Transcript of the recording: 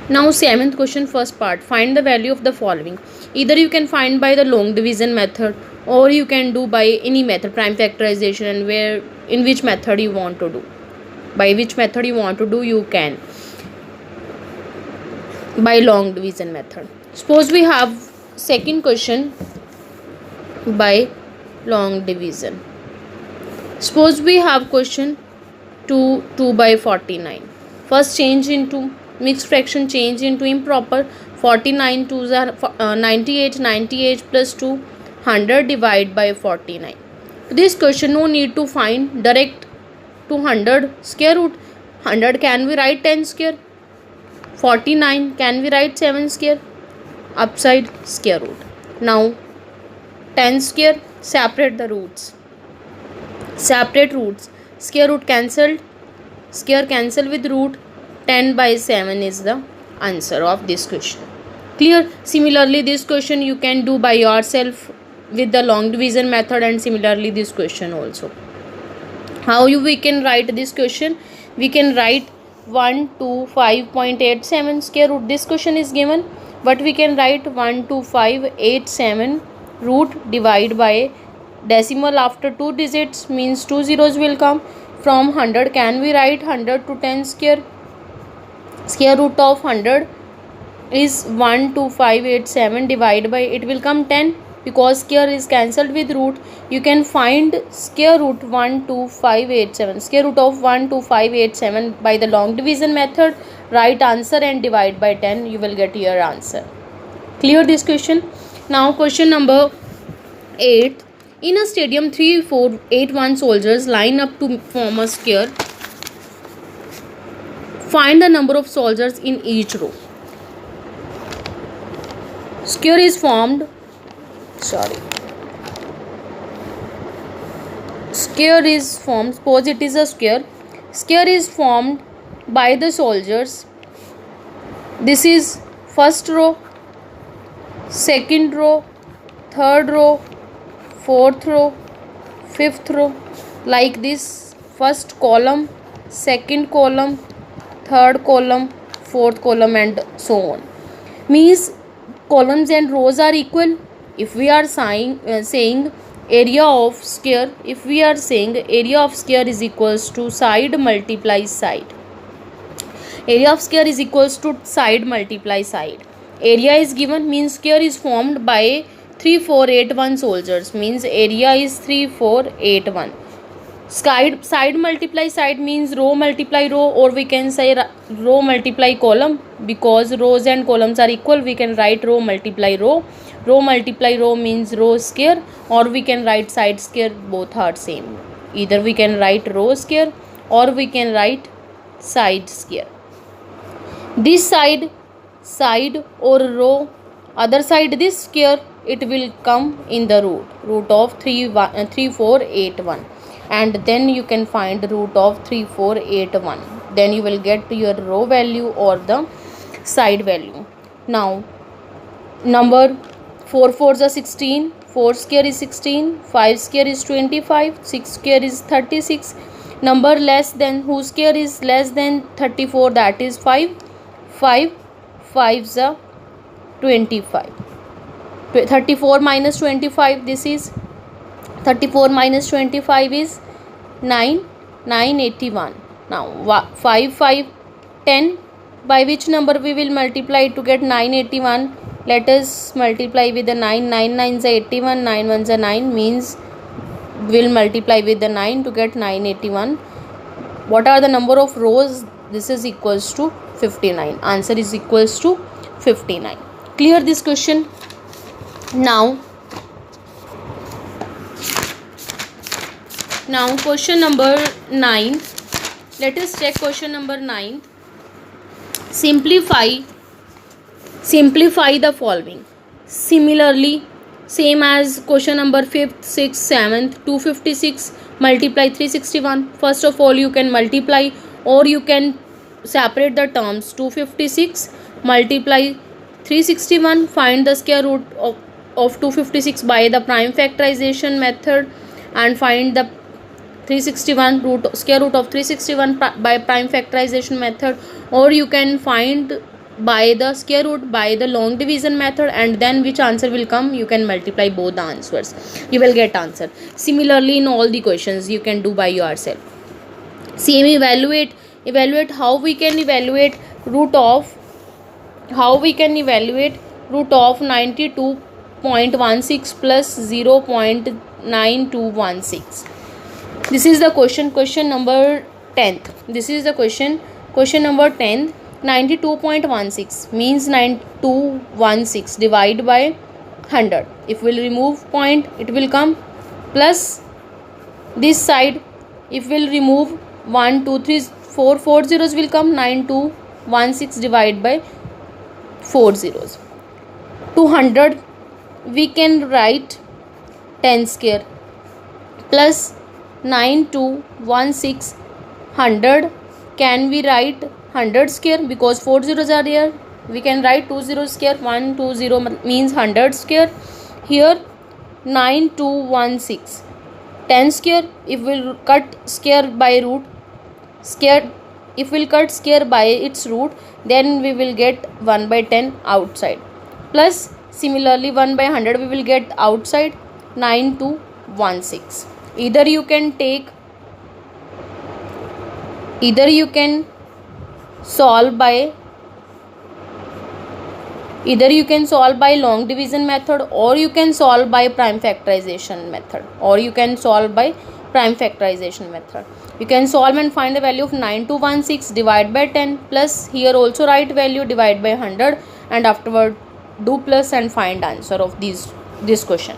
Now seventh question, first part, find the value of the following. Either you can find by the long division method, or you can do by any method, prime factorization, and where in which method you want to do. By which method you want to do, you can by long division method. Suppose we have second question by long division. Suppose we have question 2 by 49. First change into mixed fraction, change into improper. 49 2s are 98, 98 plus 2 100 divide by 49. To this question no need to find direct 200 square root. 100 can we write 10 square, 49 can we write 7 square, upside square root. Now 10 square, separate the roots, separate roots, square root cancelled, square cancel with root, 10 by 7 is the answer of this question. Clear? Similarly this question you can do by yourself with the long division method, and similarly this question also. How we can write this question? We can write 125.87 square root. This question is given, but we can write 12587 root divide by decimal after 2 digits, means 2 zeros will come. From 100 can we write 100 to 10 square? Square root of 100 is 12587 divided by, it will come 10, because square is cancelled with root. You can find square root 12587, square root of 12587 by the long division method. Write answer and divide by 10, you will get your answer. Clear this question? Now question number 8. In a stadium, 3481 soldiers line up to form a square. Find the number of soldiers in each row. Square is formed, square is formed, suppose it is a square. Square is formed by the soldiers. This is first row, second row, third row, fourth row, fifth row, like this. First column, second column, third column, fourth column, and so on. Means columns and rows are equal. If we are saying area of square, if we are saying area of square is equals to side multiply side, area of square is equals to side multiply side. Area is given, means square is formed by 3481 soldiers, means area is 3481. Side multiply side means row multiply row, or we can say row multiply column, because rows and columns are equal. We can write row multiply row. Row multiply row means row square, or we can write side square, both are same. Either we can write row square or we can write side square. This side or row, other side this square, it will come in the root of 3481, and then you can find root of 3481. Then you will get your row value or the side value. Now number 4 4s are 16, 4 square is 16, 5 square is 25, 6 square is 36. Number less than, whose square is less than 34, that is 5. 5 5s are 25. 34 minus 25, this is 34 minus 25 is 981. Now 5 5 10, by which number we will multiply to get 981? Let us multiply with the 9. 9 9s are 81, 9 1s are 9, means we will multiply with the 9 to get 981. What are the number of rows? This is equals to 59. Answer is equals to 59. Clear this question? Now question number 9. Let us check question number 9. Simplify the following. Similarly, same as question number 5th, 6th, 7th, 256 multiply 361. First of all you can multiply, or you can separate the terms. 256 multiply 361. Find the square root of 256 by the prime factorization method, and find the 361 square root of 361 by prime factorization method, or you can find by the square root, by the long division method, and then which answer will come, you can multiply both the answers, you will get answer. Similarly in all the questions you can do by yourself. Same evaluate how we can evaluate root of 92.16 plus 0.9216. This is the question number 10th. This is the question number 10th. 92.16 means 9216 divide by 100. If we'll remove point, it will come plus this side. If we'll remove 1 2 3 4 4 zeros will come, 9216 divide by 4 zeros. 200 we can write 10 square plus 9216. 100 can we write 100 square because 4 zeros are there. We can write 2 zeros square. 120 means 100 square. Here 9216 10 square. If we'll cut square by root, if we'll cut square by its root, then we will get 1 by 10 outside, plus similarly 1 by 100 we will get outside 9216. Either you can solve by long division method, or you can solve by prime factorization method, You can solve and find the value of 9216 divide by 10, plus here also write value, divide by 100, and afterward do plus and find answer of this question.